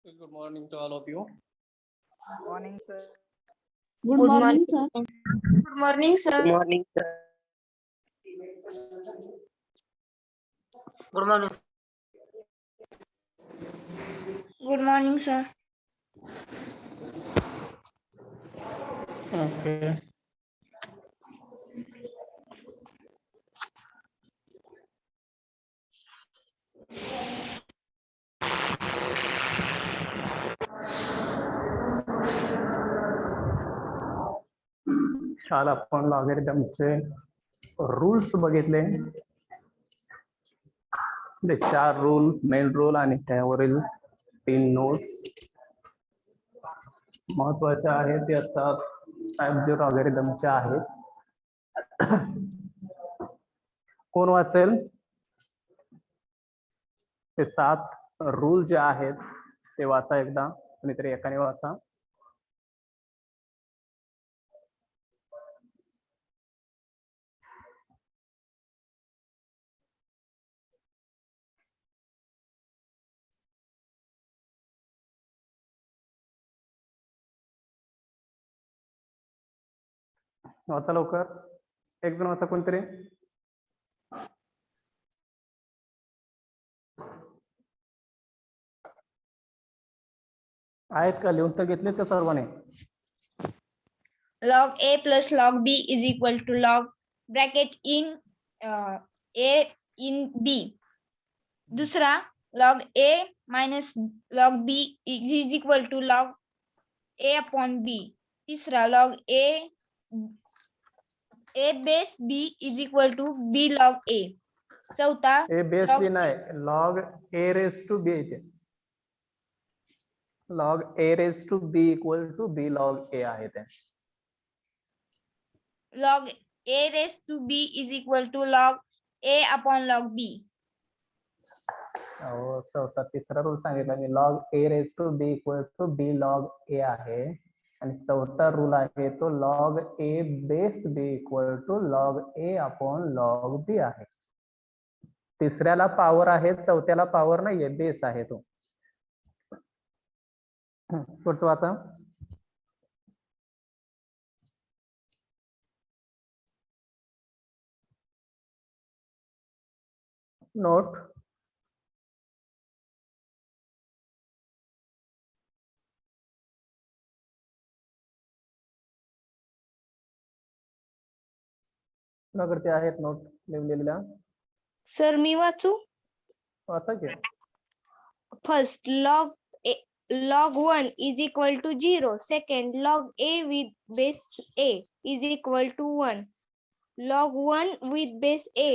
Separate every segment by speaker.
Speaker 1: Good morning to all of you.
Speaker 2: Morning, sir.
Speaker 3: Good
Speaker 4: Good
Speaker 3: morning,
Speaker 4: morning.
Speaker 3: sir.
Speaker 5: Good morning, sir.
Speaker 4: Good morning, sir.
Speaker 5: Good morning.
Speaker 4: Good morning, sir.
Speaker 1: Okay. काल आपण लॉगॅरिथमचे rules बघितले. ते 4 rule, main rule आणि त्यावरील 3 notes महत्वाचे आहेत. याचा type जे लॉगॅरिथमचे आहेत. कोण वाचेल? ते 7 रूल जे आहेत ते वाचा एकदा, कोणीतरी एकाने वाचा. वाचा लवकर, एक जण वाचा कोणतरी. आहेत का? लिहून तर घेतलेत का सर्वांनी?
Speaker 4: Log A plus log B is equal to log bracket in A in B. दूसरा log A minus log B is equal to log A upon B. तीसरा log A base B is equal to B log A. चौथा
Speaker 1: ए base
Speaker 4: log
Speaker 1: B नाही, log A raise to B इथे. Log A raise to B equal to B log A आहे ते.
Speaker 4: log A raised to B is equal to log A upon log B.
Speaker 1: हो, चौथा तिसरा rule सांगितला मी, log A raise to B equal to B log A आहे. आणि चौथा रूल आहे तो log A base B equal to log A upon log B आहे. तिसऱ्याला पॉवर आहे, चौथ्याला पॉवर नाहीये, बेस आहे तो. पुढचं वाचा. नोट. कुणाकडे आहेत नोट लिहिलेल्या?
Speaker 6: सर मी वाचू.
Speaker 1: वाचा की.
Speaker 6: First log 1 is equal to 0. Second log A with base A is equal to 1. Log 1 with base A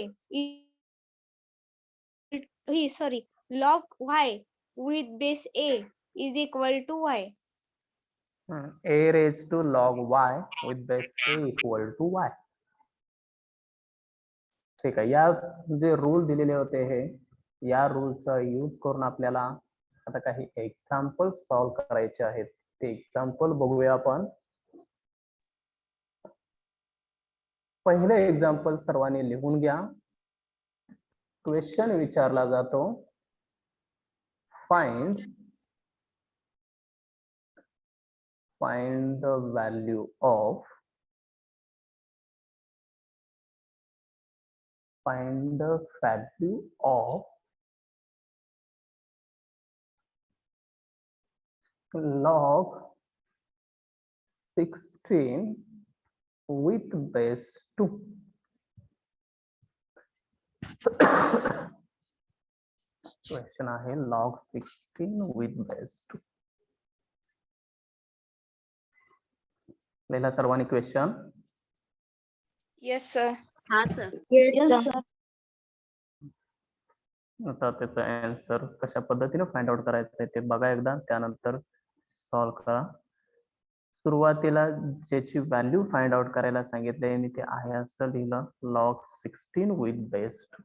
Speaker 6: log Y with base A is equal to Y.
Speaker 1: A raised to log y with base a equal to y. ठीक आहे. या जे rule दिलेले होते हे, या रूलचा use करून आपल्याला आता काही एक्झाम्पल सॉल्व्ह करायचे आहेत. ते एक्झाम्पल बघूया आपण. पहिले एक्झाम्पल सर्वांनी लिहून घ्या. क्वेश्चन विचारला जातो, find the value of log 16 with base 2. Question आहे log 16 with base 2. लिहिला सर्वांनी क्वेश्चन?
Speaker 4: Yes, sir.
Speaker 3: हाँ sir.
Speaker 4: Yes,
Speaker 3: sir.
Speaker 1: आता त्याचा आन्सर कशा पद्धतीने फाइंड आउट करायचं आहे ते बघा एकदा, त्यानंतर सॉल्व्ह करा. सुरुवातीला ज्याची व्हॅल्यू फाइंड आउट करायला सांगितले मी ते आहे असं लिहिलं, log 16 with base 2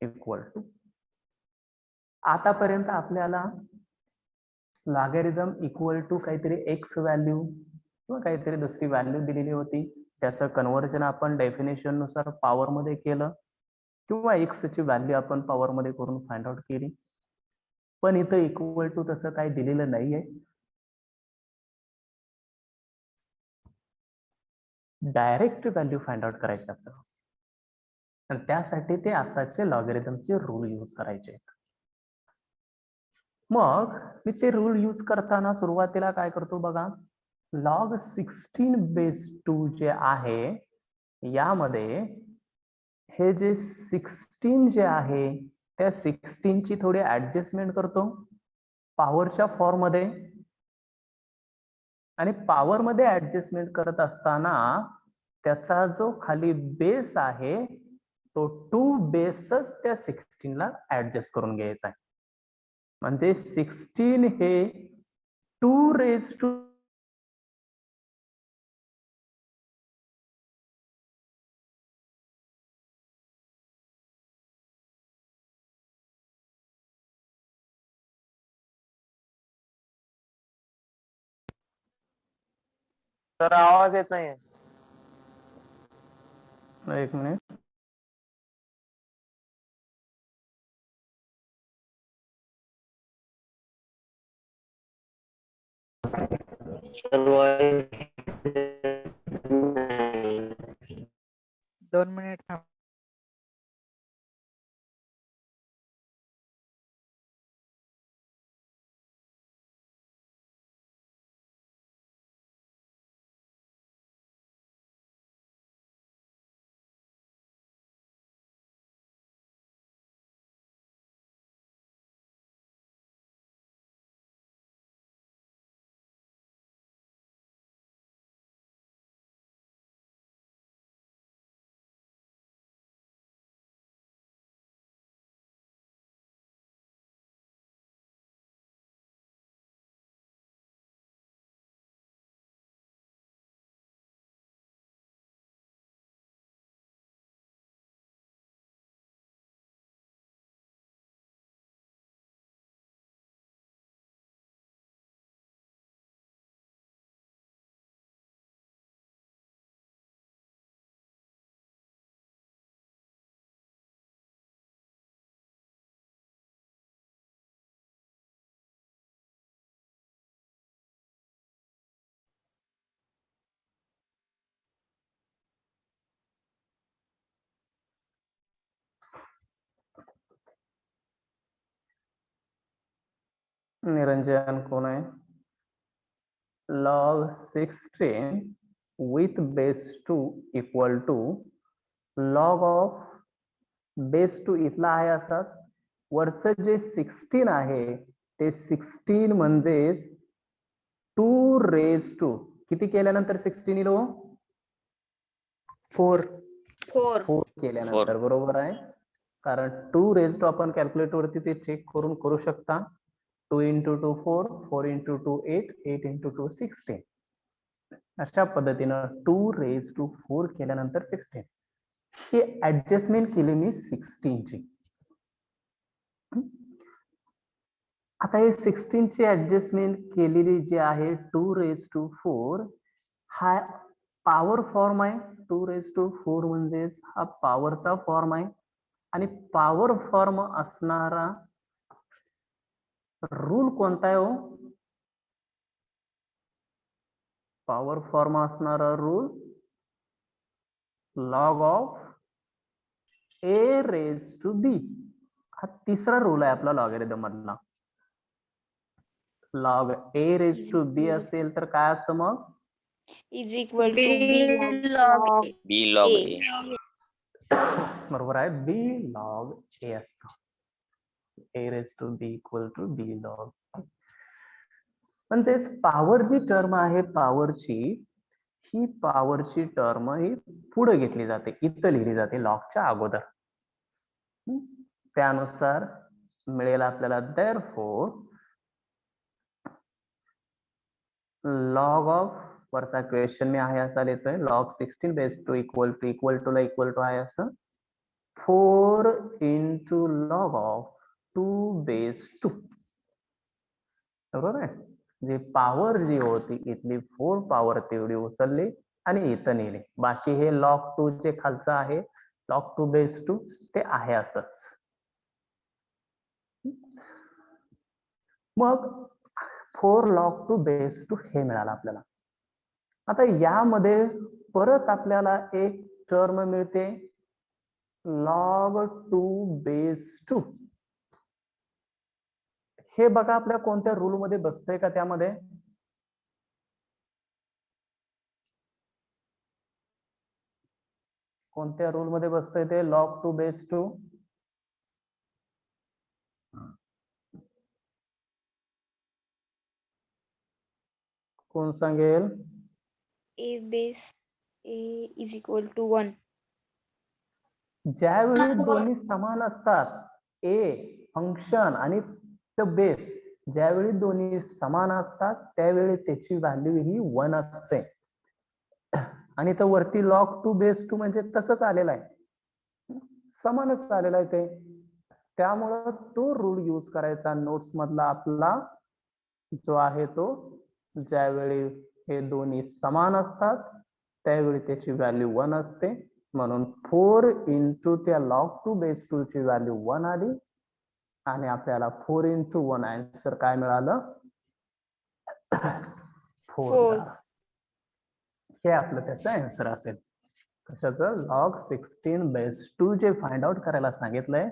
Speaker 1: equal to. आतापर्यंत आपल्याला लॉगॅरिथम इक्वल टू काहीतरी एक्स व्हॅल्यू किंवा काहीतरी दुसरी व्हॅल्यू दिलेली होती. त्याचं कन्व्हर्जन आपण डेफिनेशन नुसार पॉवर मध्ये केलं किंवा एक्स ची व्हॅल्यू आपण पॉवर मध्ये करून फाइंड आउट केली. पण इथं इक्वल टू तसं काही दिलेलं नाहीये. डायरेक्ट व्हॅल्यू फाइंड आउट करायची आपल्याला, आणि त्यासाठी ते आताचे लॉगरिथमचे रूल यूज करायचे. मग मी ते रूल यूज करताना सुरुवातीला काय करतो बघा, log 16 बेस 2 जे आहे यामध्ये हे जे 16 जे आहे त्या 16 ची थोडी ऍडजस्टमेंट करतो पॉवरच्या फॉर्म मध्ये, आणि पॉवर मध्ये ऍडजस्टमेंट करत असताना त्याचा जो खाली बेस आहे तो 2 बेसच त्या 16 ला ऍडजस्ट करून घ्यायचा आहे. म्हणजे 16 हे 2 रेज टू
Speaker 3: सर आवाज येत नाहीये.
Speaker 1: एक मिनिट.
Speaker 2: दोन मिनिट थांब.
Speaker 1: निरंजन कोण आहे? log 16 with base 2 equal to log of base 2 इथला आहे असाच, वरचं जे 16 आहे ते 16 म्हणजेच 2 रेज टू किती केल्यानंतर 16 येईल?
Speaker 6: 4
Speaker 1: केल्यानंतर बरोबर आहे, कारण 2 रेज टू आपण कॅल्क्युलेटर वरती ते चेक करून करू शकता. 2 into 2 4, 4 into 2 8, 8 into 2 16. अशा पद्धतीनं 2 रेज टू 4 केल्यानंतर 16 ही ऍडजस्टमेंट केली मी 16 ची. आता हे 16 ची ऍडजस्टमेंट केलेली जी आहे 2 रेज टू 4 हा पॉवर फॉर्म आहे. 2 रेज टू 4 म्हणजे हा पॉवरचा फॉर्म आहे, आणि पॉवर फॉर्म असणारा रूल कोणता आहे हो? पॉवर फॉर्म असणारा rule log of A raise to B, हा तिसरा रूल आहे आपला लॉगरिथम मधला. Log A raise to B असेल तर काय असतं मग?
Speaker 4: Is equal to B log
Speaker 3: B log
Speaker 4: A.
Speaker 1: बरोबर आहे, बी लॉग ए असतं. A raise to B equal to B log. म्हणजेच पॉवर जी टर्म आहे पॉवरची, ही पॉवरची टर्म ही पुढे घेतली जाते, इथं लिहिली जाते लॉगच्या अगोदर. त्यानुसार मिळेल आपल्याला देअरफॉर लॉग ऑफ, वरचा क्वेश्चन मी आहे असा लिहितोय, log 16 base two equal to ला इक्वल टू आहे असं 4 into log of 2 base 2. बरोबर आहे, जी पॉवर जी होती इथली 4 पॉवर तेवढी उचलली आणि इथं नेली. बाकी हे log 2 जे खालचं आहे log 2 बेस 2 ते आहे असंच. मग 4 log 2 बेस 2 हे मिळालं आपल्याला. आता यामध्ये परत आपल्याला एक टर्म मिळते log 2 बेस 2. हे बघा आपल्या कोणत्या रूल मध्ये बसतंय का त्यामध्ये? कोणत्या रूल मध्ये बसतंय ते log 2 बेस 2? कोण सांगेल?
Speaker 6: A base A is equal to 1.
Speaker 1: ज्यावेळी दोन्ही समान असतात, ए फंक्शन आणि बेस ज्यावेळी दोन्ही समान असतात त्यावेळी त्याची व्हॅल्यू ही 1 असते. आणि तो वरती log 2 बेस 2 म्हणजे तसंच आलेला आहे, समानच आलेला आहे ते. त्यामुळं तो रूल यूज करायचा नोट्स मधला आपला जो आहे तो, ज्यावेळी हे दोन्ही समान असतात त्यावेळी त्याची व्हॅल्यू 1 असते. म्हणून 4 इंटू त्या log 2 बेस 2 ची व्हॅल्यू 1 आली आणि आपल्याला 4 इंटू 1 आन्सर काय मिळालं? 4. हे आपलं त्याचं आन्सर असेल. कशाचं? log 16 बेस 2 जे फाइंड आउट करायला सांगितलंय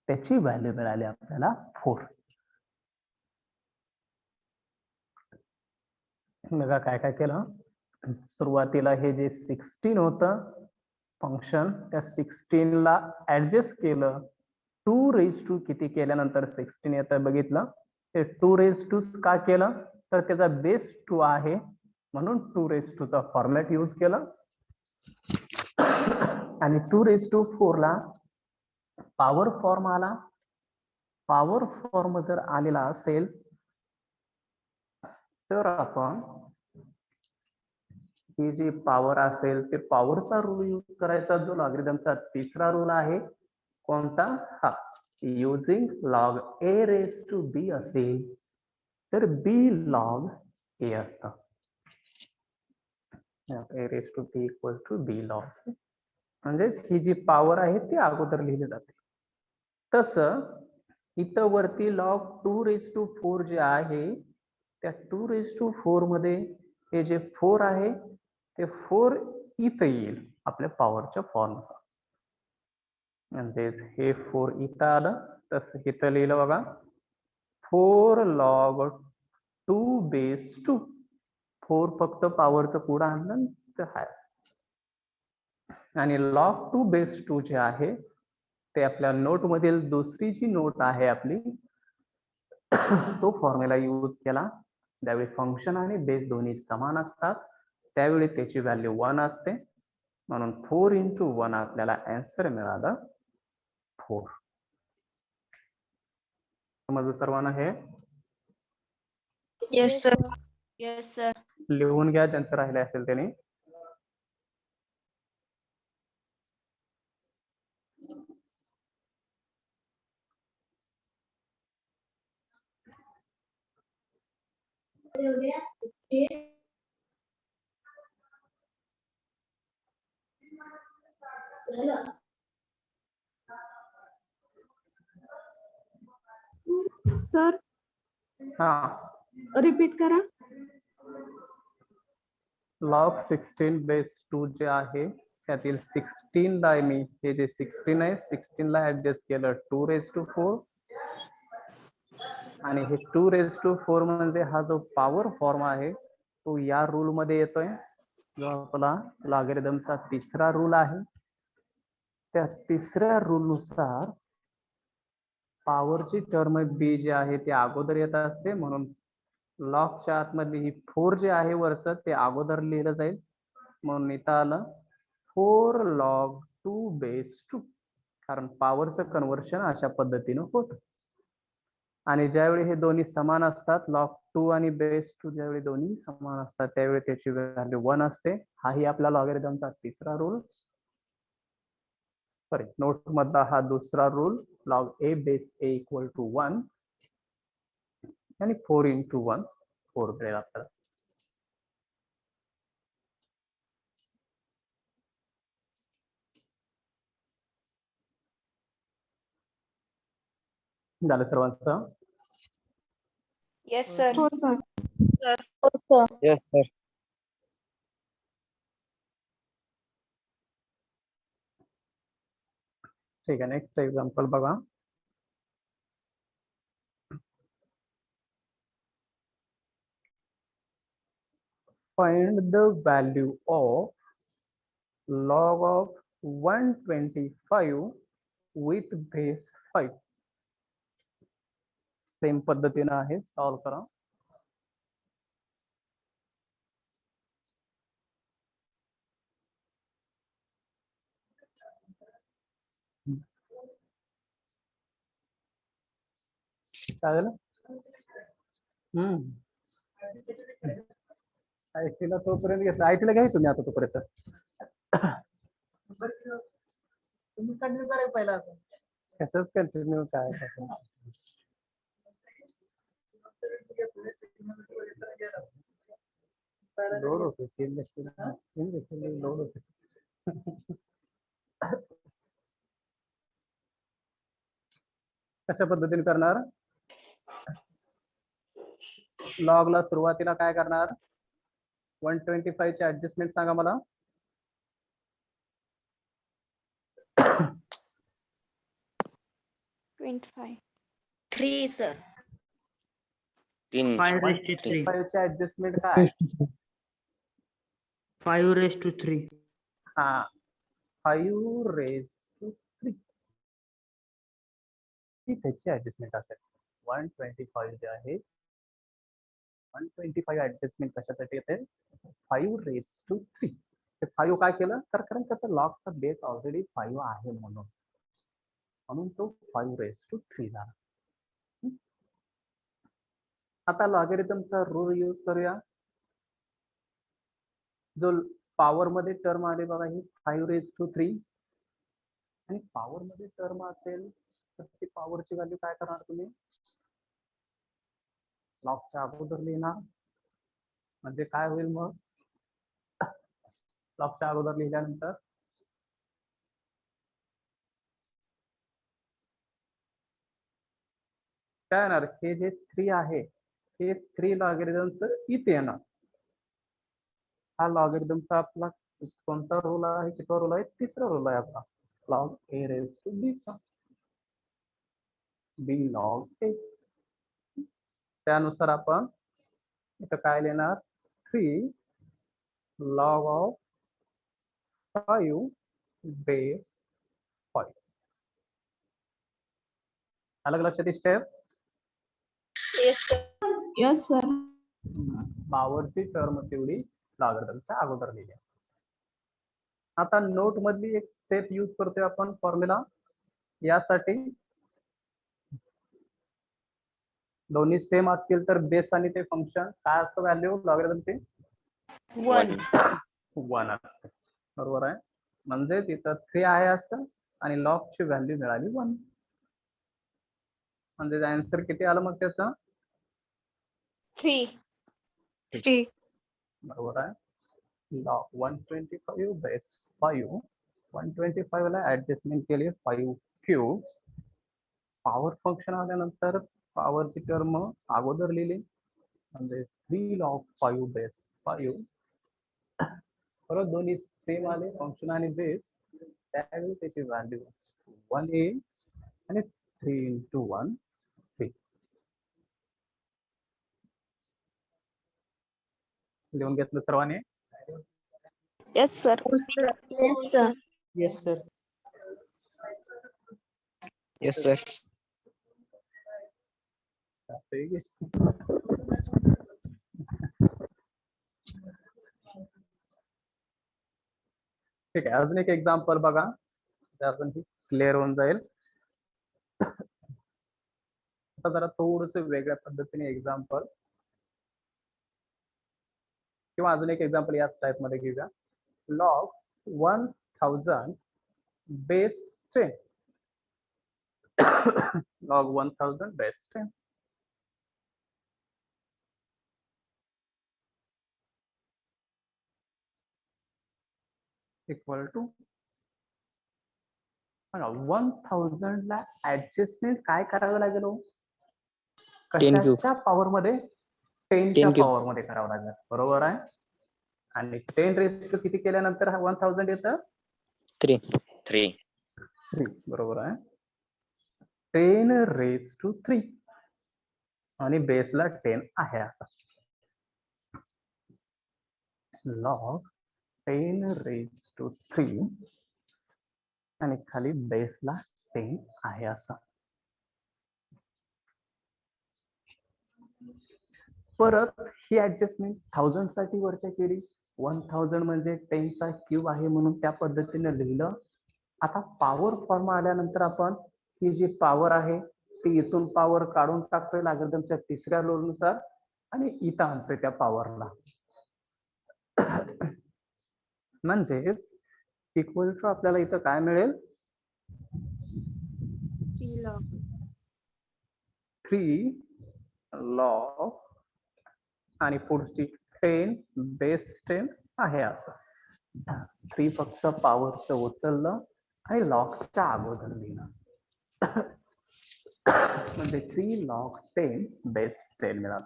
Speaker 1: त्याची व्हॅल्यू मिळाली आपल्याला 4. बघा काय काय केलं. सुरुवातीला हे जे 16 होतं फंक्शन, त्या 16 ला ऍडजस्ट केलं. 2 रेज टू किती केल्यानंतर 16 येतं बघितलं. ते 2 रेज टू का केलं? तर त्याचा बेस 2 आहे म्हणून 2 रेज टू चा फॉर्मॅट यूज केला. आणि 2 रेज टू 4 ला पॉवर फॉर्म आला. पॉवर फॉर्म जर आलेला असेल तर आपण ही जी पॉवर असेल ते पॉवरचा रूल यूज करायचा, जो लॉगरिथमचा तिसरा रूल आहे. कोणता? हा, using log a raise to b असेल तर b log a असतं. a raise to b equal to b log. म्हणजेच ही जी पॉवर आहे ती अगोदर लिहिली जाते. तसं इथं वरती log 2 रेज टू 4 जे आहे त्या 2 रेज टू 4 मध्ये हे जे 4 आहे ते 4 इथं येईल आपल्या पॉवरच्या फॉर्मनुसार. म्हणजेच हे 4 इथं आलं, तसं इथं लिहिलं बघा 4 log 2 बेस 2. 4 फक्त पॉवरचं पुढं आणलं तर हाय. आणि log 2 बेस 2 जे आहे ते आपल्या नोट मधील दुसरी जी नोट आहे आपली तो फॉर्म्युला यूज केला. ज्यावेळी फंक्शन आणि बेस दोन्ही समान असतात त्यावेळी त्याची व्हॅल्यू 1 असते. म्हणून 4 इंटू 1 आपल्याला आन्सर मिळालं 4. समजलं सर्वांना हे?
Speaker 5: Yes, sir.
Speaker 4: Yes, sir.
Speaker 1: लिहून घ्या ज्यांचं राहिले असेल त्यांनी.
Speaker 7: सर
Speaker 1: हा,
Speaker 7: रिपीट करा.
Speaker 1: log 16 बेस 2 जे आहे त्यातील 16 ला मी हे जे 16 आहे 16 ला ऍडजस्ट केलं 2 रेज टू 4. आणि हे 2 रेज टू 4 म्हणजे हा जो पॉवर फॉर्म आहे तो या रूल मध्ये येतोय, जो आपला लॉगरिथमचा तिसरा रूल आहे. त्या तिसऱ्या रूल नुसार पॉवरची टर्म बी जे आहे ते अगोदर येत असते. म्हणून लॉगच्या आतमध्ये ही 4 जे आहे वरचं ते अगोदर लिहिलं जाईल. म्हणून इथं आलं 4 log 2 बेस 2. कारण पॉवरचं कन्व्हर्शन अशा पद्धतीनं होतं. आणि ज्यावेळी हे दोन्ही समान असतात, log 2 आणि बेस 2 ज्यावेळी दोन्ही समान असतात त्यावेळी त्याची व्हॅल्यू 1 असते. हाही आपला लॉगरिथमचा तिसरा रूल, सॉरी नोट मधला हा दुसरा rule. log a base a equal to 1 आणि 4 इंटू 1 4 मिळेल आपल्याला. झालं सर्वांचं?
Speaker 4: Yes, sir.
Speaker 7: हो सर.
Speaker 3: Yes sir.
Speaker 1: ठीक आहे, नेक्स्ट एक्झाम्पल बघा. Find the value of log of 125 with base 5. Same पद्धतीने आहे, सॉल्व करा. काय झालं? आयटीला तोपर्यंत घेतलं, आयटीला घ्याय तुम्ही आता तोपर्यंत. तुम्ही कंटिन्यू करायला पहिला, कशाच कंटिन्यू काय लोड होते, 3 लोड होते. कशा पद्धतीने करणार? लॉगला सुरुवातीला काय करणार? 125 चे ऍडजस्टमेंट सांगा मला.
Speaker 4: 25.
Speaker 6: 3 sir.
Speaker 1: 125 चे ऍडजस्टमेंट काय?
Speaker 8: 5 raised to 3.
Speaker 1: हा, 5 raised to 3 ही त्याची ऍडजस्टमेंट असेल. 125 जे आहे, 125 ऍडजस्टमेंट कशासाठी येते? 5 raised to 3. ते 5 काय केलं तर, कारण त्याचा लॉगचा बेस ऑलरेडी 5 आहे म्हणून तो 5 raised to 3 झाला. आता लॉगॅरिथमचा रूल यूज करूया. जो पॉवर मध्ये टर्म आले बघा, ही 5 raised to 3 आणि पॉवर मध्ये टर्म असेल तर ती पॉवरची व्हॅल्यू काय करणार तुम्ही? लॉगच्या अगोदर लिहिणार. म्हणजे काय होईल मग? लॉगच्या अगोदर लिहिल्यानंतर काय येणार? हे जे 3 आहे हे 3 लॉगॅरिथमचं इथे येणार. हा लॉगॅरिथमचा आपला कोणता रूल आहे? कितवा रूल आहे? तिसरा रूल आहे आपला, लॉग ए रेज टू बी चा, बी लॉग ए. त्यानुसार आपण इथं काय लिहिणार? 3 लॉग ऑफ 5 बेस 5. अलग लक्षात step.
Speaker 4: Yes, sir.
Speaker 7: Yes sir.
Speaker 1: पॉवरची टर्म तेवढी लॉगॅरिथमच्या अगोदर लिहिली. आता नोट मधली एक स्टेप यूज करतोय आपण फॉर्म्युला यासाठी. दोन्ही सेम असतील तर बेस आणि ते फंक्शन काय असतं? व्हॅल्यू लॉगॅरिथमची 1 असते, बरोबर आहे. म्हणजे तिथं 3 आहे असतं आणि लॉगची व्हॅल्यू मिळाली 1. म्हणजे आन्सर किती आलं मग त्याचं?
Speaker 4: 3.
Speaker 1: बरोबर आहे. लॉग 125 बेस 5, 125 ला ऍडजस्टमेंट केली 5 क्यूब. पॉवर फंक्शन आल्यानंतर पॉवरची टर्म अगोदर लिहिली, म्हणजे 3 लॉग 5 बेस 5. परत दोन्ही सेम आले, फंक्शन आणि बेस. त्यावेळी त्याची व्हॅल्यू 1 येईल आणि 3 into 1 3. लिहून घेतलं सर्वांनी?
Speaker 7: Yes sir.
Speaker 6: Yes sir.
Speaker 8: Yes sir.
Speaker 3: Yes sir.
Speaker 1: ठीक आहे, अजून एक एक्झाम्पल बघा, अजून क्लिअर होऊन जाईल. आता जरा थोडस वेगळ्या पद्धतीने एक्झाम्पल किंवा अजून एक एक्झाम्पल याच टाइप मध्ये घेऊया. Log 1000 base 10. Log 1000 base 10. Equal to 1000 ला ऍडजस्टमेंट काय करावं लागेल?
Speaker 3: 10 cube.
Speaker 1: कशाच्या पॉवर मध्ये 10च्या
Speaker 3: 10 cube.
Speaker 1: पॉवर मध्ये करावं लागेल. बरोबर आहे. आणि 10 रेज टू किती केल्यानंतर 1000 येतं
Speaker 3: 3.
Speaker 1: 3. बरोबर आहे. 10 रेज टू 3 आणि बेसला 10 आहे असा. लॉग 10 रेज टू 3 आणि खाली बेसला 10 आहे असा. परत ही ऍडजस्टमेंट 1000 साठी वरच्या केली. 1000 म्हणजे 10चा क्यूब आहे म्हणून त्या पद्धतीने लिहिलं. आता पॉवर फॉर्म आल्यानंतर आपण ही जी पॉवर आहे ती इथून पॉवर काढून टाकतोय लॉगरिथमच्या तिसऱ्या रूलनुसार आणि इथं आणतोय त्या पॉवरला. म्हणजेच इक्वल टू आपल्याला इथं काय मिळेल 3 लॉग आणि पुढची 10 बेस 10 आहे असं. 3 फक्त पॉवरचं उचललं आणि लॉगच्या अगोदर लिहिलं. म्हणजे 3 लॉग 10 बेस 10 मिळालं.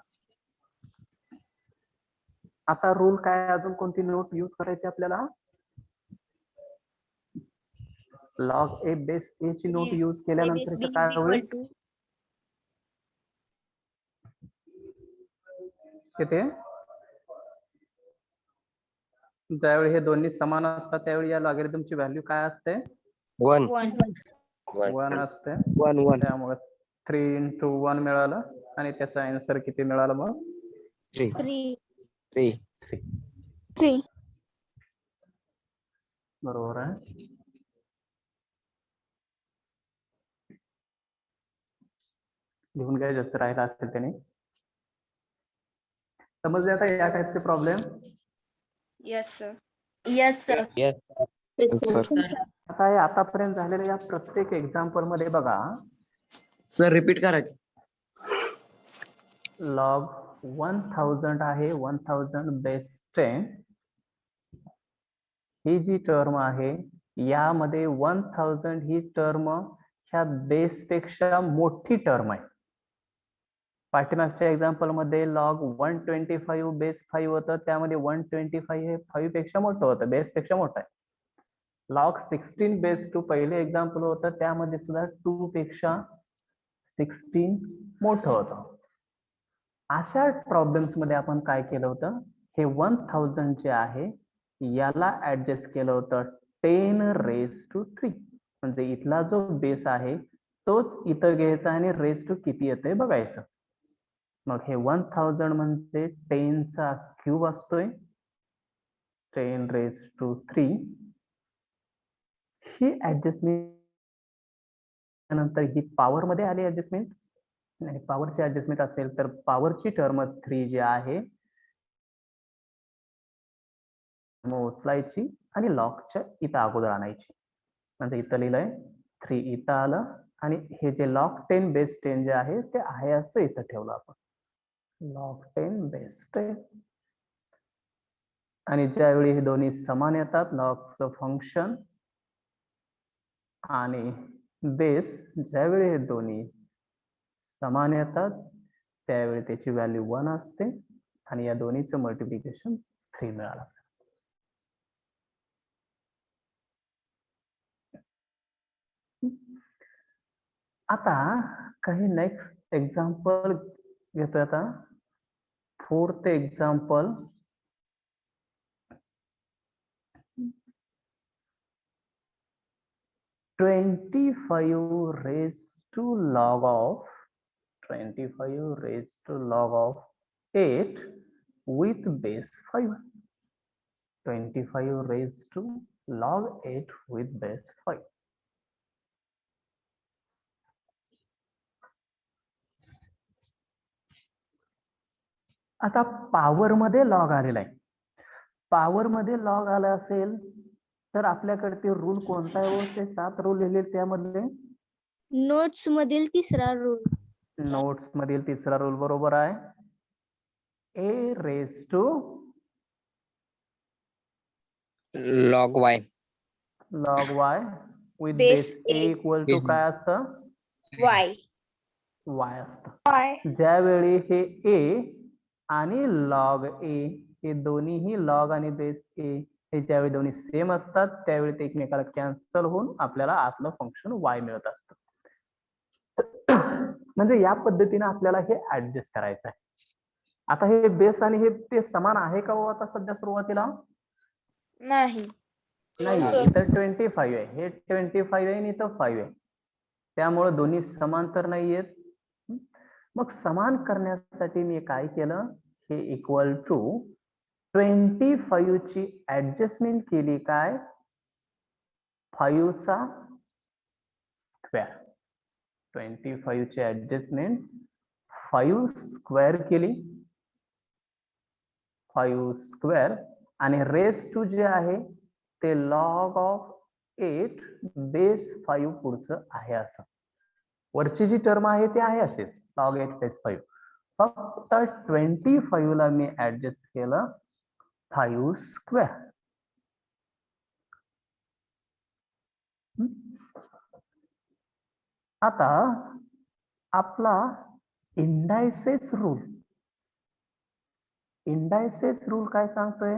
Speaker 1: आता रूल काय अजून कोणती नोट यूज करायची आपल्याला? लॉग ए बेस ए ची नोट यूज केल्यानंतर इथं काय होईल? किती? ज्यावेळी हे दोन्ही समान असतात त्यावेळी या लॉगरिथमची व्हॅल्यू काय असते?
Speaker 3: 1.
Speaker 1: 1 असते.
Speaker 3: 1.
Speaker 1: त्यामुळे 3 into 1 मिळालं आणि त्याचा आन्सर किती मिळाला मग?
Speaker 3: 3.
Speaker 7: 3.
Speaker 1: बरोबर आहे. लिहून घ्या जास्त राहिला असेल त्याने. समजले आता या टाइपचे problem?
Speaker 4: Yes, sir.
Speaker 6: Yes, sir.
Speaker 3: Yes. Sir.
Speaker 1: आता हे आतापर्यंत झालेल्या या प्रत्येक एक्झाम्पल मध्ये बघा
Speaker 3: Sir, repeat करा की.
Speaker 1: लॉग 1000 आहे. 1000 बेस 10 ही जी टर्म आहे यामध्ये 1000 ही टर्म ह्या बेस पेक्षा मोठी टर्म आहे. पाठीमागच्या एक्झाम्पल मध्ये लॉग 125 बेस 5 होतं, त्यामध्ये 125 हे 5 पेक्षा मोठं होतं, बेस पेक्षा मोठं आहे. लॉग 16 बेस 2 पहिले एक्झाम्पल होतं, त्यामध्ये सुद्धा 2 पेक्षा 16 मोठं होतं. अशा प्रॉब्लेम्स मध्ये आपण काय केलं होतं, हे 1000 जे आहे याला ऍडजस्ट केलं होतं 10 रेज टू 3. म्हणजे इथला जो बेस आहे तोच इथं घ्यायचा आणि रेज टू किती येते बघायचं. मग हे 1000 म्हणजे 10चा क्यूब असतोय, 10 रेज टू 3. ही ऍडजस्टमेंट नंतर ही पॉवर मध्ये आली ऍडजस्टमेंट. नाही, पॉवरची ऍडजस्टमेंट असेल तर पॉवरची टर्म 3 जी आहे मग उचलायची आणि लॉगच्या इथं अगोदर आणायची. म्हणजे इथं लिहिलंय 3 इथं आलं आणि हे जे लॉग 10 बेस 10 जे आहे ते आहे असं इथं ठेवलं आपण. लॉग 10 बेस 10 आणि ज्यावेळी हे दोन्ही समान येतात लॉगचं फंक्शन आणि बेस, ज्यावेळी हे दोन्ही समान येतात त्यावेळी त्याची व्हॅल्यू 1 असते आणि या दोन्हीचं मल्टिप्लिकेशन 3 मिळालं. आता काही नेक्स्ट एक्झाम्पल घेतो. आता 4th example. (25 raised to log of 8 with base 5). 25 raised to log 8 with base 5. आता पॉवर मध्ये लॉग आलेला आहे. पॉवर मध्ये लॉग आला असेल तर आपल्याकडे ते रूल कोणता आहे? ते 7 रूल लिहिले त्यामधले
Speaker 6: नोट्स मधील तिसरा रूल.
Speaker 1: नोट्स मधील तिसरा रूल बरोबर आहे. A raise to
Speaker 3: Log y.
Speaker 1: Log Y with
Speaker 4: Base
Speaker 1: base A
Speaker 4: A.
Speaker 1: Equal to
Speaker 3: Base
Speaker 1: काय असतं?
Speaker 4: Y.
Speaker 1: y असतं. ज्यावेळी हे a आणि लॉग a हे दोन्हीही लॉग आणि बेस a हे ज्यावेळी दोन्ही सेम असतात त्यावेळी ते एकमेकाला कॅन्सल होऊन आपल्याला आतलं फंक्शन y मिळत असतं. म्हणजे या पद्धतीने आपल्याला हे ऍडजस्ट करायचं आहे. आता हे बेस आणि हे ते समान आहे का हो आता सध्या सुरुवातीला?
Speaker 4: नाही.
Speaker 1: नाही, इथं 25 आहे, हे 25 आहे आणि इथं 5 आहे, त्यामुळे दोन्ही समांतर नाही आहेत. मग समान करण्यासाठी मी काय केलं, हे इक्वल टू 25 ची ऍडजस्टमेंट केली, काय 5 चा स्क्वेअर. 25 ची ऍडजस्टमेंट 5 स्क्वेअर केली, 5 स्क्वेअर, आणि रेस टू जे आहे ते लॉग ऑफ 8 बेस 5 पुढचं आहे. असं वरची जी टर्म आहे ते आहे असेच लॉग 8 बेस 5. फक्त 25 ला मी ऍडजस्ट केलं 5 स्क्वेअर. आता आपला इंडायसेस रूल काय सांगतोय,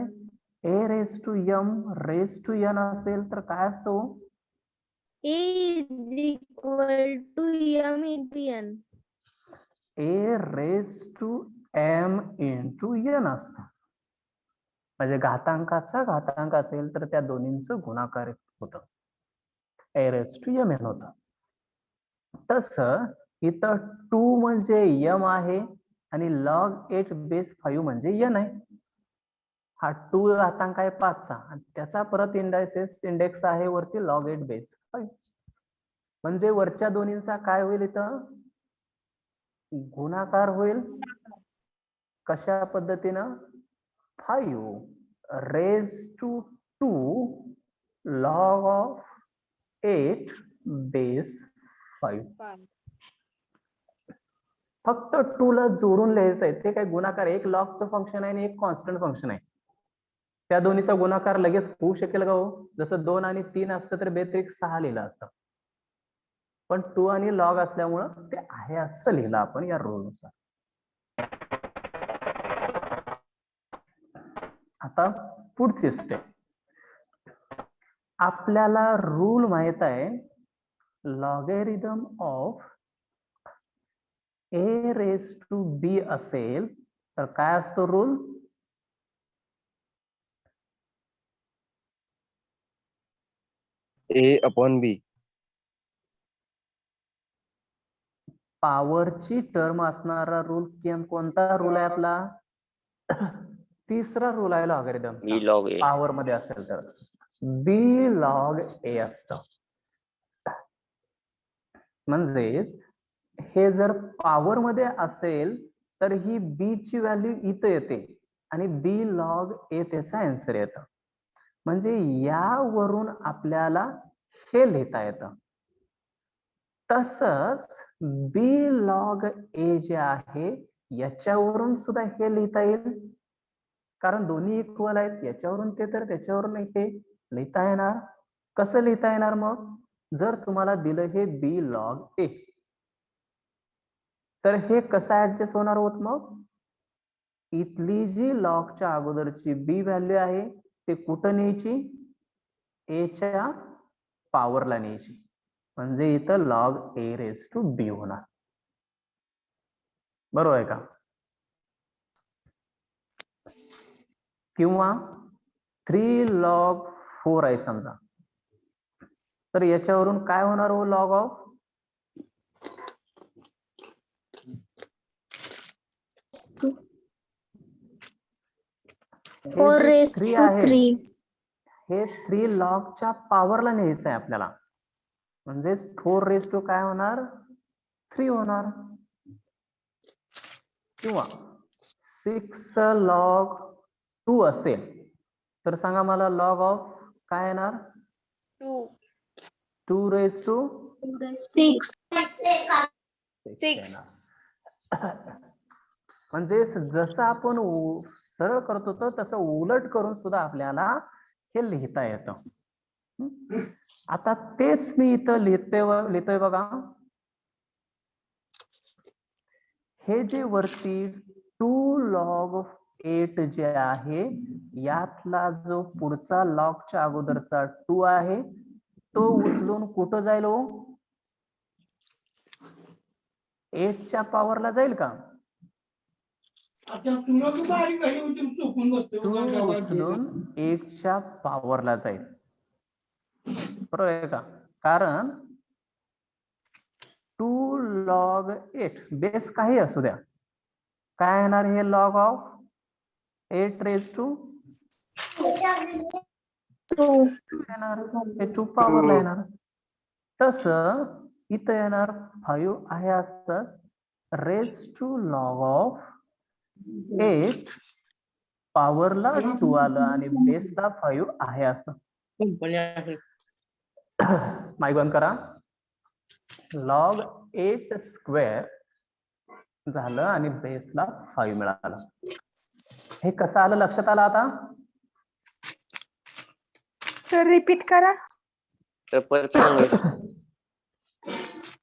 Speaker 1: a raise to m raise to n असेल तर काय असतो,
Speaker 6: A is equal to m into n.
Speaker 1: a raise to m into n असतं. म्हणजे घातांकाचा घातांक असेल तर त्या दोन्हींचं गुणाकार होतं, a raise to m n होतं. तसं इथं 2 म्हणजे m आहे आणि लॉग 8 बेस 5 म्हणजे n आहे. हा 2 घातांक आहे 5 चा आणि त्याचा परत इंडेक्स आहे वरती लॉग 8 बेस 5. म्हणजे वरच्या दोन्हींचा काय होईल, इथं गुणाकार होईल. कशा पद्धतीनं, 5 raise to 2 log of 8 base 5. फक्त 2 ला जोडून लिहायचं आहे, ते काय गुणाकार, एक लॉगचं फंक्शन आहे आणि एक कॉन्स्टंट फंक्शन आहे. त्या दोन्हीचा गुणाकार लगेच होऊ शकेल का हो? जसं 2 आणि 3 असतं तर बेत्रिक 6 लिहिलं असतं, पण 2 आणि लॉग असल्यामुळं ते आहे असं लिहिलं आपण या रूल नुसार. आता पुढची स्टेप, आपल्याला रूल माहित आहे, logarithm of a raise to b असेल तर काय असतो रूल,
Speaker 3: A upon B.
Speaker 1: पॉवरची टर्म असणारा रूल कोणता रूल आहे आपला, तिसरा रूल आहे logarithm.
Speaker 3: B log A.
Speaker 1: Power मध्ये असेल तर b लॉग a असतं. म्हणजेच हे जर पॉवर मध्ये असेल तर ही b ची व्हॅल्यू इथं येते आणि b लॉग a त्याचा आन्सर येतं. म्हणजे यावरून आपल्याला हे लिहिता येतं. तसंच b लॉग a जे आहे याच्यावरून सुद्धा हे लिहिता येईल, कारण दोन्ही इक्वल आहेत. याच्यावरून ते तर त्याच्यावरून हे लिहिता येणार. कसं लिहिता येणार मग, जर तुम्हाला दिलं हे b लॉग a तर हे कसं ऍडजस्ट होणार होत, मग इथली जी लॉगच्या अगोदरची b व्हॅल्यू आहे ते कुठं न्यायची, a च्या पॉवरला न्यायची. म्हणजे इथं log a raise to b होणार. बरोबर आहे का? किंवा 3 लॉग 4 आहे समजा, तर याच्यावरून काय होणार हो, लॉग ऑफ
Speaker 6: 4 raised to 3.
Speaker 1: हे 3 लॉगच्या पॉवरला न्यायचं आहे आपल्याला. म्हणजे 4 रेस टू काय होणार, 3 होणार. किंवा 6 लॉग 2 असेल तर सांगा मला लॉग ऑफ काय येणार, 2 रेस टू
Speaker 6: 6.
Speaker 4: 6.
Speaker 1: म्हणजे जसं आपण सरळ करत होतो तसं उलट करून सुद्धा आपल्याला हे लिहिता येतं. आता तेच मी इथं लिहितोय बघा, हे जे वरती 2 log 8 जे आहे यातला जो पुढचा लॉगच्या अगोदरचा 2 आहे तो उचलून कुठं जाईल हो 8 च्या पॉवरला जाईल का 2 उचलून 8 च्या पॉवरला जाईल बरोबर आहे का कारण 2 log 8 बेस काही असू द्या काय येणार हे log ऑफ 8 raised to 2 येणार हे 2 पॉवरला येणार तस इथं येणार 5 आहे असं रेज टू लॉग ऑफ 8 पॉवरला 2 आलं आणि बेसला 5 आहे असं माईक बंद करा लॉग 8 स्क्वेअर झालं आणि बेसला 5 मिळालं हे कसं आलं लक्षात आलं आता
Speaker 7: सर रिपीट करा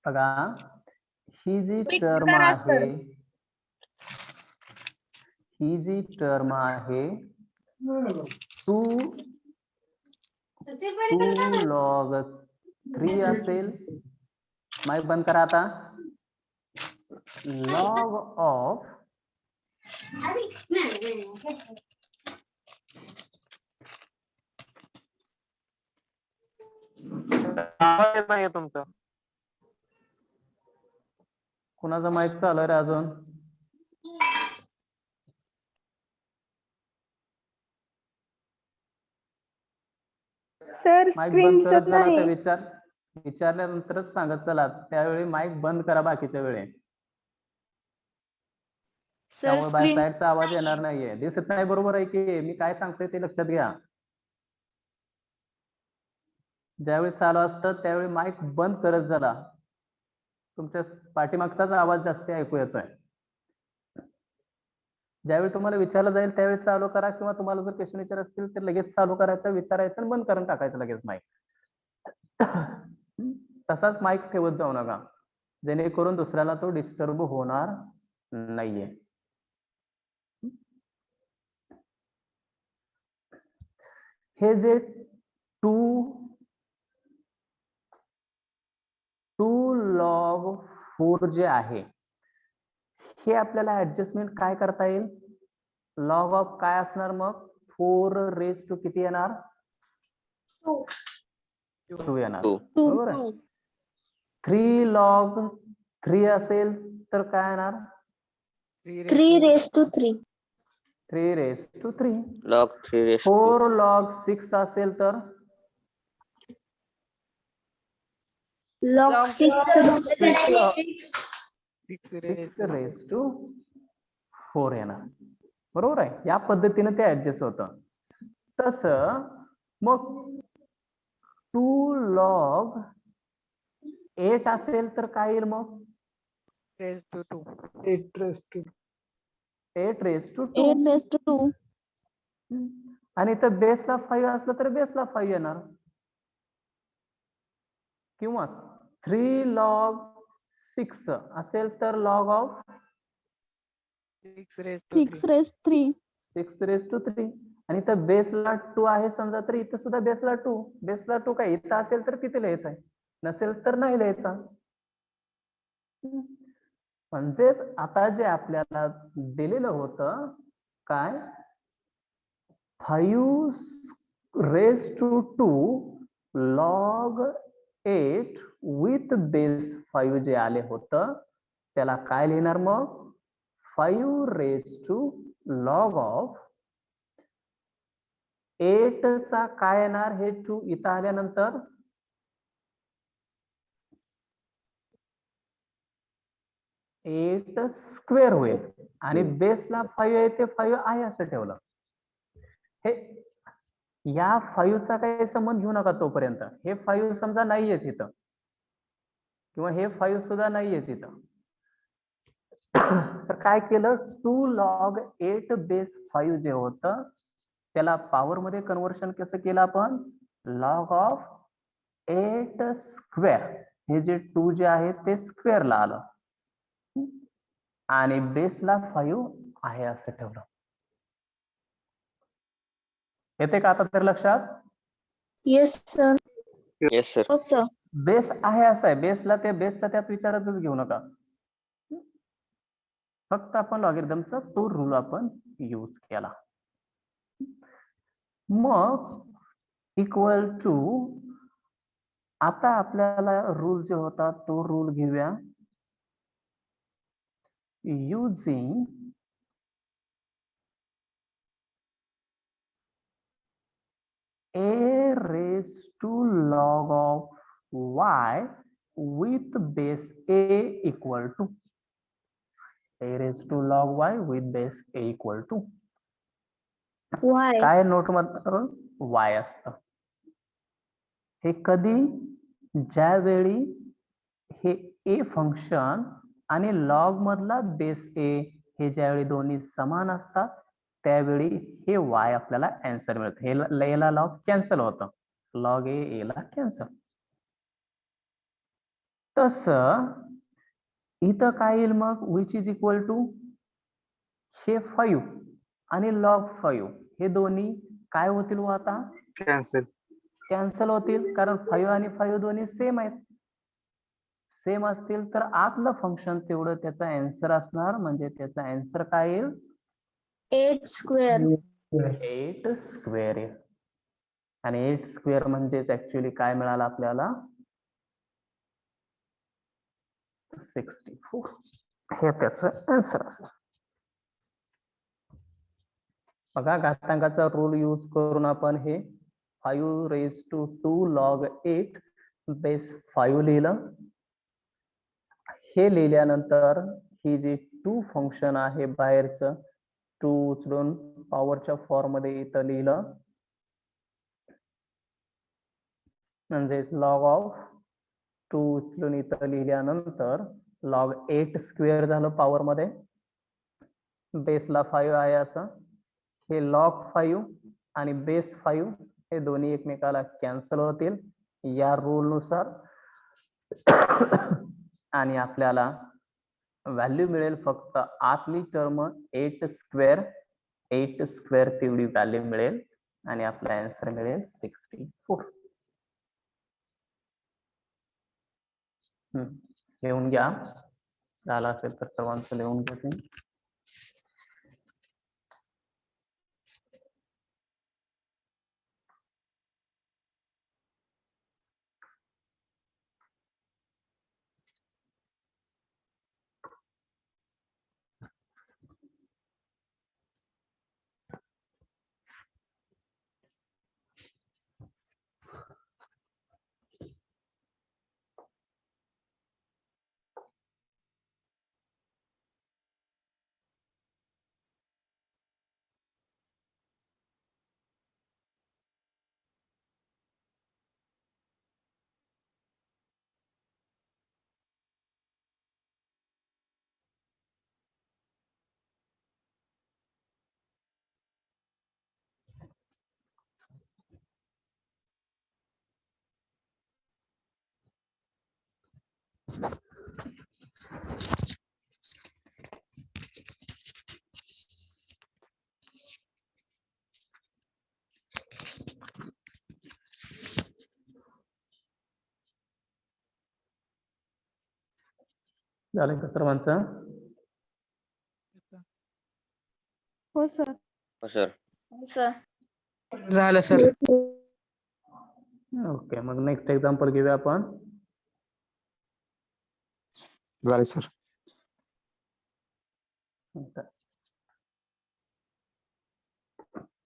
Speaker 1: बघा ही जी टर्म आहे ही जी टर्म आहे 2 log 3 असेल माईक बंद करा आता लॉग ऑफ
Speaker 9: तुमचं
Speaker 1: कुणाचा माईक चालू आहे रे अजून
Speaker 7: सर
Speaker 1: माईक
Speaker 7: स्क्रीन
Speaker 1: बंद करत चला
Speaker 7: नाही
Speaker 1: ते विचारल्यानंतरच सांगत चला त्यावेळी माईक बंद करा बाकीच्या वेळे त्यामुळे बाहेर साईडचा आवाज येणार नाहीये दिसत नाही बरोबर आहे की मी काय सांगतोय ते लक्षात घ्या ज्यावेळी चालू असतं त्यावेळी माईक बंद करत झाला तुमच्या पाठीमागचाच आवाज जास्त ऐकू येतोय ज्यावेळी तुम्हाला विचारलं जाईल त्यावेळी चालू करा किंवा तुम्हाला जर क्वेश्चन विचार असतील तर लगेच चालू करायचं विचारायचं आणि बंद करून टाकायचं लगेच माईक तसाच माईक ठेवत जाऊ नका जेणेकरून दुसऱ्याला तो डिस्टर्ब होणार नाहीये हे जे 2 log 4 जे आहे हे आपल्याला ऍडजस्टमेंट काय करता येईल लॉग ऑफ काय असणार मग 4 रेज टू किती येणार 2 येणार बरोबर आहे 3 log 3 असेल तर काय येणार
Speaker 6: 3 raised to 3.
Speaker 1: 3 raise to 3
Speaker 3: log 3 raised
Speaker 1: 4 log 6 असेल तर
Speaker 6: Log 6
Speaker 1: 6 रेज टू 4 येणार बरोबर आहे या पद्धतीने ते ऍडजस्ट होतं तस मग 2 log 8 असेल तर काय येईल मग
Speaker 8: 8 raised to
Speaker 1: 8 रेज टू 2 आणि तर बेसला 5 असलं तर बेसला 5 येणार किंवा 3 log 6 असेल तर log of
Speaker 7: 6 raised 3
Speaker 1: 6 raise to 3 आणि तर बेसला 2 आहे समजा तर इथं सुद्धा बेसला 2 काय इथं असेल तर किती लिहायचं आहे नसेल तर नाही लिहायचा म्हणजेच आता जे आपल्याला दिलेलं होतं काय 5 raise to 2 log 8 with base 5 जे आले होतं त्याला काय लिहिणार मग 5 रेज टू लॉग ऑफ 8 चा काय येणार हे 2 इथं आल्यानंतर 8 स्क्वेअर होईल आणि बेसला 5 आहे ते 5 आहे असं ठेवलं हे या 5 चा काही संबंध घेऊ नका तोपर्यंत हे 5 समजा नाहीयेच इथं किंवा हे 5 सुद्धा नाहीयेच इथं तर काय केलं 2 log 8 बेस 5 जे होतं त्याला पॉवर मध्ये कन्व्हर्शन कसं केलं आपण लॉग ऑफ 8 स्क्वेअर हे जे 2 जे आहे ते स्क्वेअरला आलं आणि बेसला 5 आहे असं ठेवलं. येते का आता तर लक्षात?
Speaker 6: Yes sir.
Speaker 3: Yes sir.
Speaker 6: हो सर.
Speaker 1: बेस आहे असं आहे, बेसला त्या बेसचा त्यात विचारातच घेऊ नका. फक्त आपण लॉगरिथमचा तो रूल आपण यूज केला. मग इक्वल टू आता आपल्याला रूल जो होता तो रूल घेऊया. Using a raised to log of y with base a equal to a raised to log y with base a equal to
Speaker 6: Y.
Speaker 1: काय नोट मध्ये y असतं. हे कधी? ज्यावेळी हे a फंक्शन आणि लॉग मधला बेस a हे ज्यावेळी दोन्ही समान असतात त्यावेळी हे y आपल्याला आन्सर मिळतं. हे ला लॉग कॅन्सल होतं, लॉग ए ला कॅन्सल. तस इथं काय येईल मग? विच इज इक्वल टू हे 5 आणि लॉग 5 हे दोन्ही काय होतील व आता?
Speaker 3: कॅन्सल.
Speaker 1: कॅन्सल होतील, कारण 5 आणि 5 दोन्ही सेम आहेत. सेम असतील तर आतलं फंक्शन तेवढं त्याचा आन्सर असणार, म्हणजे त्याचा आन्सर काय येईल?
Speaker 6: 8 स्क्वेअर.
Speaker 1: 8 स्क्वेअर येईल. आणि 8 स्क्वेअर म्हणजेच ऍक्च्युली काय मिळालं आपल्याला? 64. हे त्याचं आन्सर असेल. बघा घातांकाचा रूल यूज करून आपण हे 5 raised to 2 log 8 बेस 5 लिहिलं. हे लिहिल्यानंतर ही जी 2 फंक्शन आहे बाहेरचं 2 उचलून पॉवरच्या फॉर्म मध्ये इथं लिहिलं, म्हणजे लॉग ऑफ 2 उचलून इथं लिहिल्यानंतर लॉग 8 स्क्वेअर झालं पॉवर मध्ये, बेसला 5 आहे असं. हे लॉग 5 आणि बेस 5 हे दोन्ही एकमेकाला कॅन्सल होतील या रूल नुसार, आणि आपल्याला व्हॅल्यू मिळेल फक्त आतली टर्म 8 स्क्वेअर. 8 स्क्वेअर तेवढी व्हॅल्यू मिळेल आणि आपला आन्सर मिळेल 64. लिहून घ्या, झाला असेल तर सर्वांचं लिहून घेते. झालं का सर्वांचं?
Speaker 7: हो सर.
Speaker 3: हो सर.
Speaker 4: सर
Speaker 8: झालं सर.
Speaker 1: ओके, मग नेक्स्ट एक्झाम्पल घेऊया आपण.
Speaker 3: झाले सर.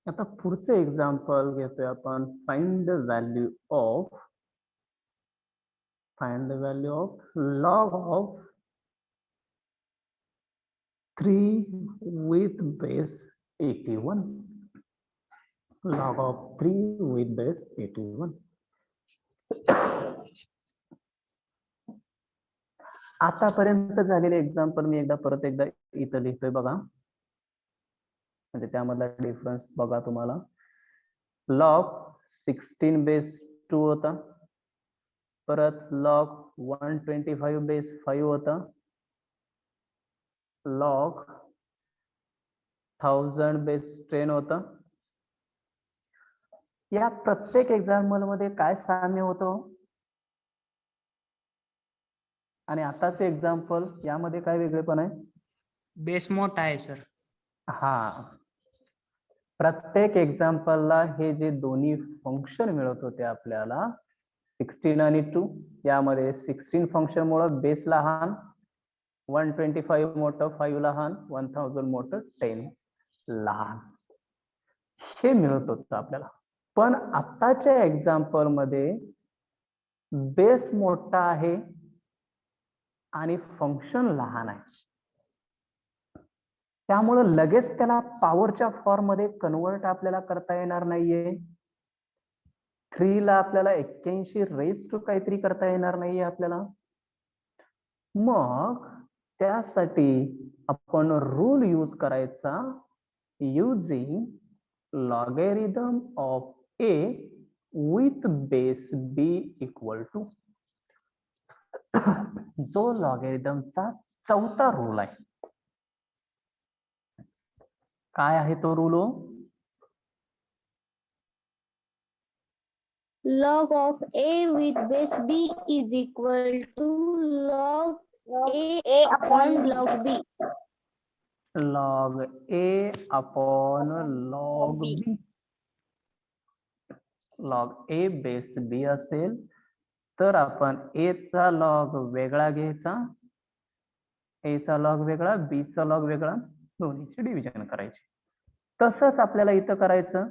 Speaker 1: आता पुढचं एक्झाम्पल घेतोय आपण. Find the value of log of 3 with base 81. log of 3 with base 81. आतापर्यंत झालेले एक्झाम्पल मी परत एकदा इथं लिहितोय बघा, म्हणजे त्यामधला डिफरन्स बघा तुम्हाला. लॉग 16 बेस 2 होता, परत लॉग 125 बेस 5 होता, लॉग 1000 बेस 10 होतं. या प्रत्येक एक्झाम्पल मध्ये काय साम्य होतं आणि आताचे एक्झाम्पल यामध्ये काय वेगळेपण आहे?
Speaker 10: बेस मोठा आहे सर.
Speaker 1: हा, प्रत्येक एक्झाम्पलला हे जे दोन्ही फंक्शन मिळत होते आपल्याला 16 आणि 2, यामध्ये 16 फंक्शन मुळे बेस लहान, 125 मोठं, 5 लहान, 1000 मोठं, 10 लहान, हे मिळत होतं आपल्याला. पण आताच्या एक्झाम्पल मध्ये बेस मोठा आहे आणि फंक्शन लहान आहे, त्यामुळे लगेच त्याला पॉवरच्या फॉर्म मध्ये कन्वर्ट आपल्याला करता येणार नाहीये. 3 ला आपल्याला 81 रेज टू काहीतरी करता येणार नाहीये आपल्याला. मग त्यासाठी आपण रूल यूज करायचा, using logarithm of a with base b equal to, जो लॉगॅरिथमचा चौथा रूल आहे. काय आहे तो rule?
Speaker 6: Log of a with base b is equal to log a upon log b.
Speaker 1: Log a upon log b. Log a base b असेल तर आपण a चा लॉग वेगळा घ्यायचा, a चा लॉग वेगळा, b चा लॉग वेगळा, दोन्हीचे डिव्हिजन करायचे. तसंच आपल्याला इथं करायचं,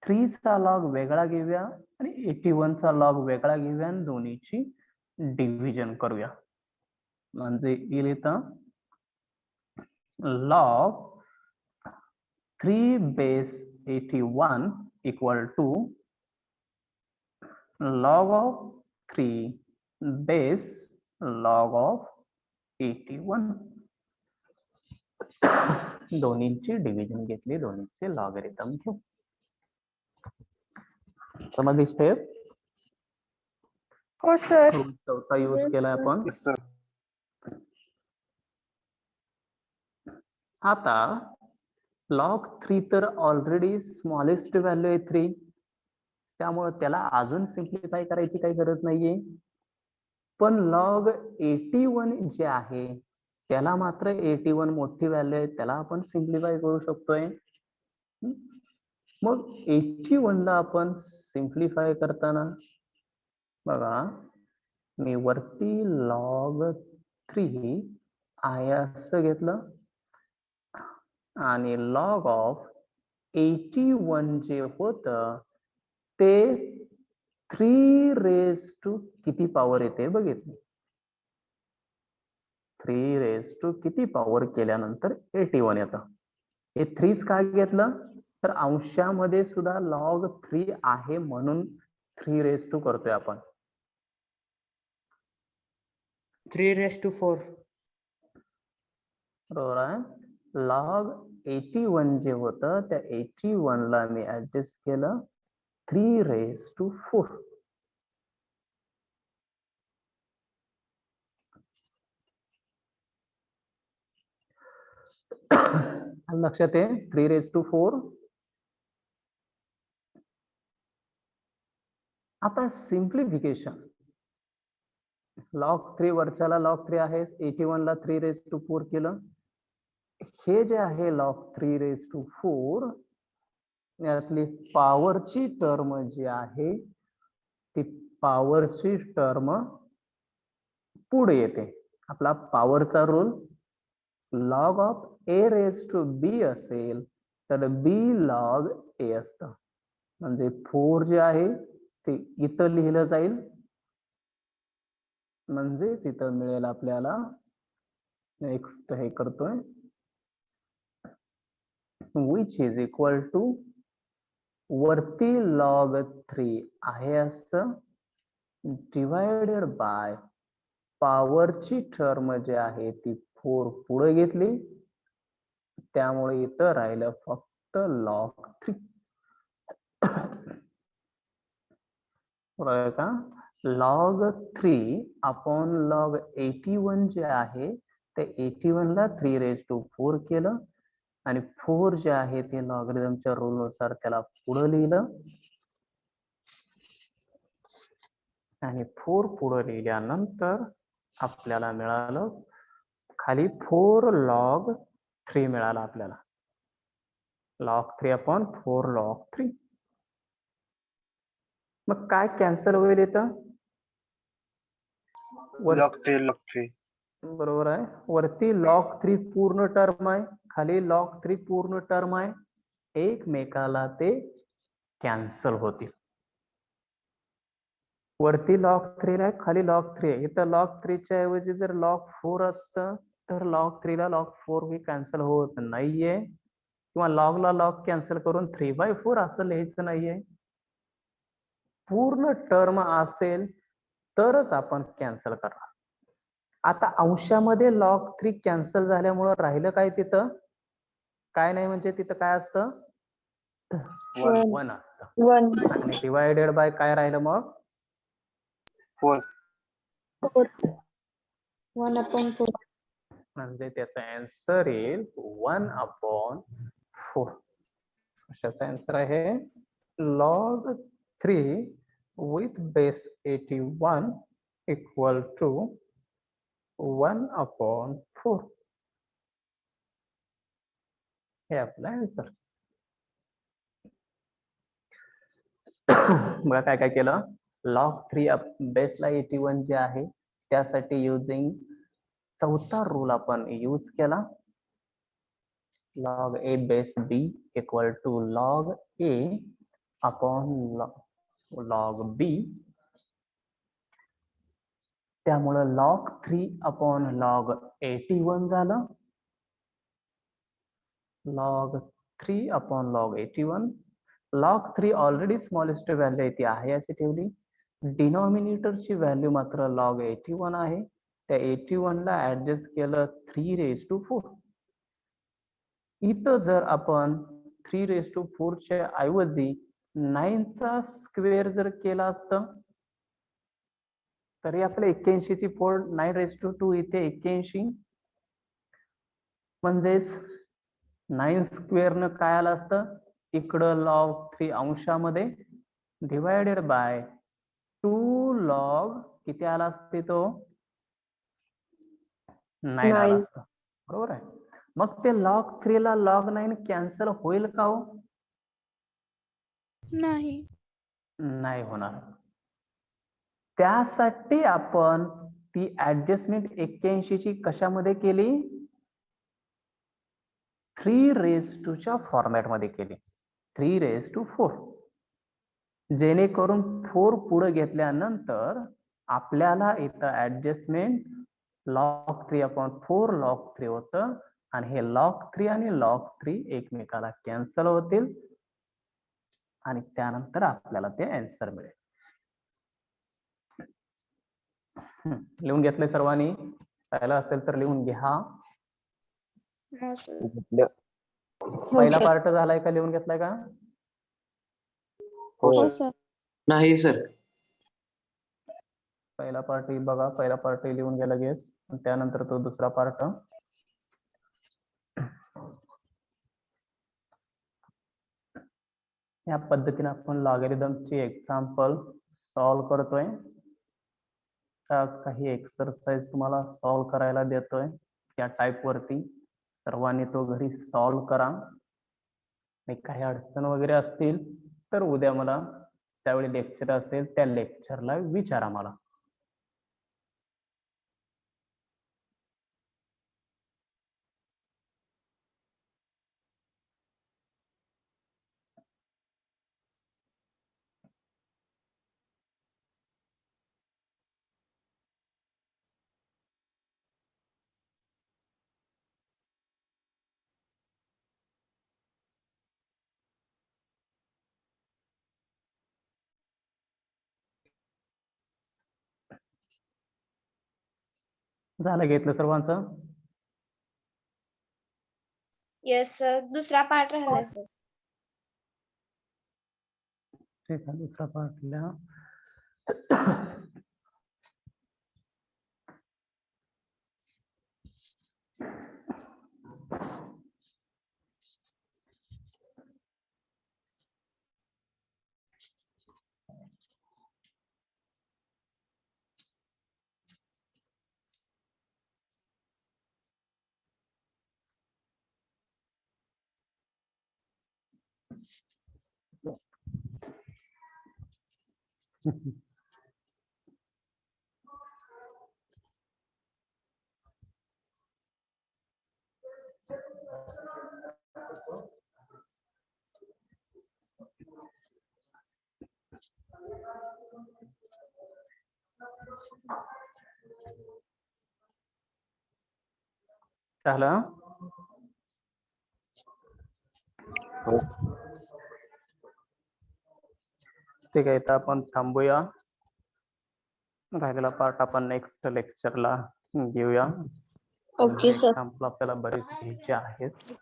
Speaker 1: 3 चा लॉग वेगळा घेऊया आणि 81 चा लॉग वेगळा घेऊया आणि दोन्हीची डिव्हिजन करूया. म्हणजे येईल इथं log 3 base 81 equal to log of 3 base log of 81. दोन्हीची डिव्हिजन घेतली, दोन्हीचे लॉगॅरिथम घेऊ. समजली स्टेप?
Speaker 7: हो सर.
Speaker 1: चौथा यूज केलाय आपण.
Speaker 3: Yes, sir.
Speaker 1: आता log 3 तर ऑलरेडी स्मॉलेस्ट व्हॅल्यू आहे 3, त्यामुळे त्याला अजून सिम्प्लिफाय करायची काही गरज नाहीये. पण log 81 जे आहे त्याला मात्र 81 मोठी व्हॅल्यू आहे, त्याला आपण सिम्प्लिफाय करू शकतोय. मग 81 ला आपण सिम्प्लिफाय करताना बघा, मी वरती log 3 आहे असं घेतलं आणि log ऑफ 81 जे होतं ते 3 रेज टू किती पॉवर येते बघितली. 3 रेज टू किती पॉवर केल्यानंतर 81 येतं. हे 3 का घेतलं तर अंशामध्ये सुद्धा log 3 आहे म्हणून 3 रेज टू करतोय आपण.
Speaker 10: 3⁴.
Speaker 1: बरोबर आहे. log 81 जे होतं त्या 81 ला मी ऍडजस्ट केलं 3⁴. लक्षात आहे 3⁴. आता सिम्प्लिफिकेशन, log 3 वरच्याला log 3 आहे, 81 ला 3⁴ केलं. हे जे आहे log 3⁴ यातली पॉवरची टर्म जी आहे ती पॉवरची टर्म पुढे येते. आपला पॉवरचा रूल log ऑफ a⁴b असेल तर b log a असतं. म्हणजे 4 जे आहे ते इथं लिहिलं जाईल, म्हणजे तिथं मिळेल आपल्याला. नेक्स्ट हे करतोय which is equal to वरती log 3 आहे असं डिवायडेड बाय पॉवरची टर्म जी आहे ती 4 पुढे घेतली, त्यामुळे इथं राहिलं फक्त log 3. का log 3 अपॉन log 81 जे आहे ते 81 ला 3⁴ केलं आणि 4 जे आहे ते लॉगरिथमच्या रूल नुसार त्याला पुढे लिहिलं आणि 4 पुढे लिहिल्यानंतर आपल्याला मिळालं खाली 4 log 3 मिळाला आपल्याला log 3/4 log 3. मग काय कॅन्सल होईल इथं
Speaker 3: लॉग 3
Speaker 1: बरोबर आहे वरती log 3 पूर्ण टर्म आहे खाली log 3 पूर्ण टर्म आहे एकमेकाला ते कॅन्सल होतील वरती log 3 आहे खाली log 3 आहे इथं log 3 च्या ऐवजी जर log 4 असतं तर log 3 ला log 4 हे कॅन्सल होत नाहीये किंवा log ला log कॅन्सल करून 3/4 असं लिहायचं नाहीये पूर्ण टर्म असेल तरच आपण कॅन्सल करणार आता अंशामध्ये log 3 कॅन्सल झाल्यामुळं राहिलं काय तिथं काय नाही म्हणजे तिथं काय असतं 1 असतं आणि डिवायडेड बाय काय राहिलं मग
Speaker 3: 4
Speaker 1: म्हणजे त्याचा आन्सर येईल 1/4 कशाचा आन्सर आहे log 3 with base 81 equal to 1/4 हे आपलं आन्सर बघा काय काय केलं log 3 बेसला 81 जे आहे त्यासाठी युजिंग चौथा रूल आपण यूज केला log a base b equal to log a upon log b त्यामुळं log 3 log 81 झालं log 3 log 81 log 3 already smallest value आहे ती आहे अशी ठेवली डिनॉमिनेटरची व्हॅल्यू मात्र log 81 आहे त्या 81 ला ऍडजस्ट केलं 3⁴ इथं जर आपण 3⁴ च्या ऐवजी 9 चा स्क्वेअर जर केला असतं तरी आपल्या 81 ची पोळ 9⁻² इथे 81 म्हणजेच 9 स्क्वेअर न काय आलं असतं इकडं log 3 अंशामध्ये डिवायडेड बाय 2 log किती आला असते तो 9 आला असता बरोबर आहे मग ते log 3 ला log 9 कॅन्सल होईल का हो नाही होणार त्यासाठी आपण ती ऍडजस्टमेंट 81 ची कशामध्ये केली 3⁻² च्या फॉर्मॅट मध्ये केली 3⁻4 जेणेकरून 4 पुढे घेतल्यानंतर आपल्याला इथं ऍडजस्टमेंट log 3/4 log 3 होतं आणि हे log 3 आणि log 3 एकमेकाला कॅन्सल होतील आणि त्यानंतर आपल्याला ते आन्सर मिळेल लिहून घेतले सर्वांनी पाहिलं असेल तर लिहून घ्या पहिला पार्ट झालाय का लिहून घेतलाय का
Speaker 3: हो
Speaker 7: सर
Speaker 3: नाही सर
Speaker 1: पहिला पार्ट बघा पहिला पार्ट लिहून घ्या लगेच त्यानंतर तो दुसरा पार्ट या पद्धतीने आपण लॉगॅरिथमची एक्झाम्पल सॉल्व करतोय आज काही एक्सरसाइज तुम्हाला सॉल्व करायला देतोय या टाइप वरती सर्वांनी तो घरी सॉल्व करा आणि काही अडचण वगैरे असतील तर उद्या मला त्यावेळी लेक्चर असेल त्या लेक्चरला विचारा मला झालं घेतलं सर्वांचं
Speaker 4: येस सर दुसरा पार्ट राहिला सर
Speaker 1: ठीक आहे दुसरा पार्ट लिहा झालं. ठीक आहे, तर आपण थांबूया. राहिलेला पार्ट आपण नेक्स्ट लेक्चरला घेऊया.
Speaker 5: Okay sir.
Speaker 1: एक्झाम्पल आपल्याला बरेच घ्यायचे आहेत.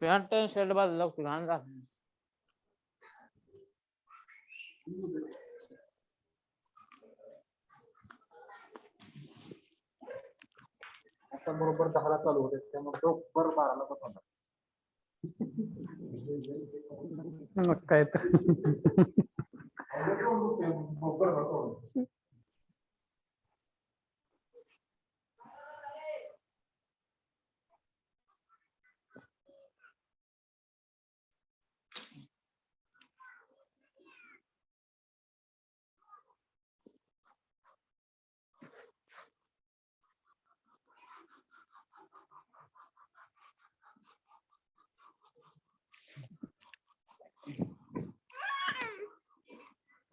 Speaker 10: पॅन्ट शर्ट बाजूला लागतो लहान का
Speaker 1: आता बरोबर 10ला चालू होते, त्यामुळे बरोबर 12ला पण होणार. मग काय तर.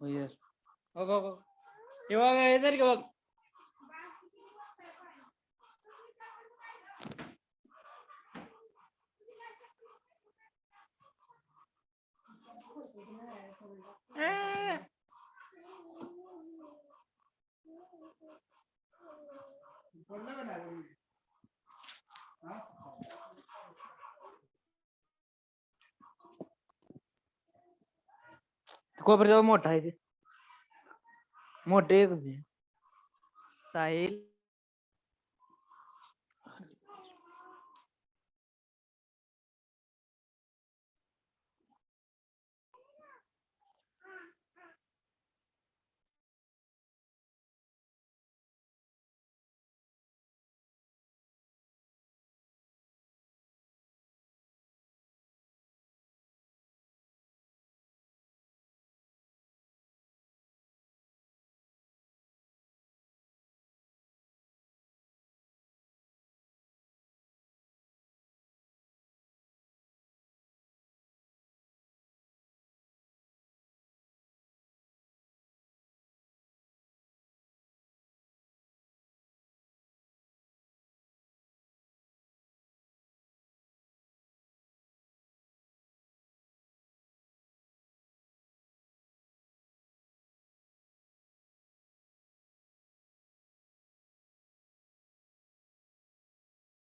Speaker 10: येस हो इವಾಗ ಎದರಿಗೆ ಹೋಗ್ कोपऱ्यावर मोठा आहे ते मोठे
Speaker 2: साहिल